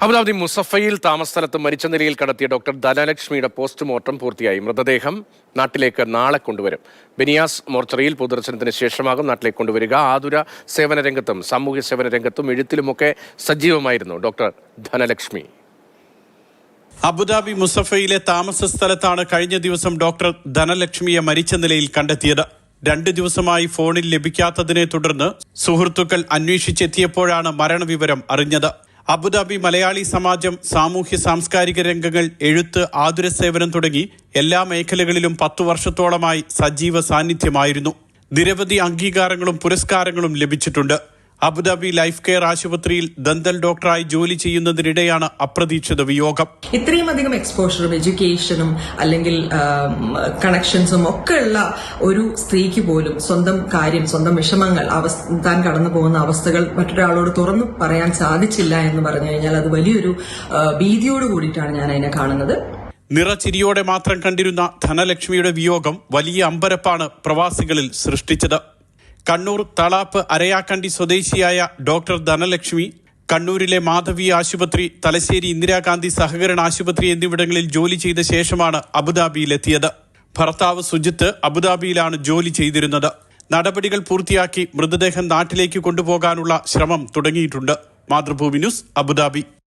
Abu Dhabi മുസഫയിൽ താമസസ്ഥലത്ത് മരിച്ച നിലയിൽ കണ്ടെത്തിയ ഡോക്ടർ ധനലക്ഷ്മിയുടെ പോസ്റ്റ്മോർട്ടം പൂർത്തിയായി. മൃതദേഹം നാട്ടിലേക്ക് നാളെ കൊണ്ടുവരും. ബനിയാസ് മോർച്ചറിയിൽ പൊതുദർശനത്തിന് ശേഷമാകും നാട്ടിലേക്ക് കൊണ്ടുവരിക. ആതുര സേവന രംഗത്തും സാമൂഹ്യ സേവന രംഗത്തും എഴുത്തിലുമൊക്കെ സജീവമായിരുന്നു ഡോക്ടർ ധനലക്ഷ്മി. അബുദാബി മുസഫയിലെ താമസ സ്ഥലത്താണ് കഴിഞ്ഞ ദിവസം ഡോക്ടർ ധനലക്ഷ്മിയെ മരിച്ച നിലയിൽ കണ്ടെത്തിയത്. 2 ദിവസമായി ഫോണിൽ ലഭിക്കാത്തതിനെ തുടർന്ന് സുഹൃത്തുക്കൾ അന്വേഷിച്ചെത്തിയപ്പോഴാണ് മരണവിവരം അറിഞ്ഞത്. അബുദാബി മലയാളി സമാജം, സാമൂഹ്യ സാംസ്കാരിക രംഗങ്ങൾ, എഴുത്ത്, ആതുര സേവനം തുടങ്ങി എല്ലാ മേഖലകളിലും 10 വർഷത്തോളമായി സജീവ സാന്നിധ്യമായിരുന്നു. നിരവധി അംഗീകാരങ്ങളും പുരസ്കാരങ്ങളും ലഭിച്ചിട്ടുണ്ട്. അബുദാബി ലൈഫ് കെയർ ആശുപത്രിയിൽ ദന്തൽ ഡോക്ടറായി ജോലി ചെയ്യുന്നതിനിടെയാണ് അപ്രതീക്ഷിത വിയോഗം. ഇത്രയും അധികം എക്സ്പോഷറും എഡ്യൂക്കേഷനും അല്ലെങ്കിൽ കണക്ഷൻസും ഒക്കെ ഉള്ള ഒരു സ്ത്രീക്ക് പോലും സ്വന്തം കാര്യം, സ്വന്തം വിഷമങ്ങൾ, താൻ കടന്നു പോകുന്ന അവസ്ഥകൾ മറ്റൊരാളോട് തുറന്നു പറയാൻ സാധിച്ചില്ല എന്ന് പറഞ്ഞു കഴിഞ്ഞാൽ അത് വലിയൊരു ഭീതിയോട് കൂടിയിട്ടാണ് ഞാൻ അതിനെ കാണുന്നത്. നിറചിരിയോടെ മാത്രം കണ്ടിരുന്ന ധനലക്ഷ്മിയുടെ വിയോഗം വലിയ അമ്പരപ്പാണ് പ്രവാസികളിൽ സൃഷ്ടിച്ചത്. കണ്ണൂർ തളാപ്പ് അരയാക്കണ്ടി സ്വദേശിയായ ഡോക്ടർ ധനലക്ഷ്മി കണ്ണൂരിലെ മാധവി ആശുപത്രി, തലശ്ശേരി ഇന്ദിരാഗാന്ധി സഹകരണ ആശുപത്രി എന്നിവിടങ്ങളിൽ ജോലി ചെയ്ത ശേഷമാണ് അബുദാബിയിലെത്തിയത്. ഭർത്താവ് സുജിത്ത് അബുദാബിയിലാണ് ജോലി ചെയ്തിരുന്നത്. നടപടികൾ പൂർത്തിയാക്കി മൃതദേഹം നാട്ടിലേക്ക് കൊണ്ടുപോകാനുള്ള ശ്രമം തുടങ്ങിയിട്ടുണ്ട്. Mathrubhumi news, Abu Dhabi.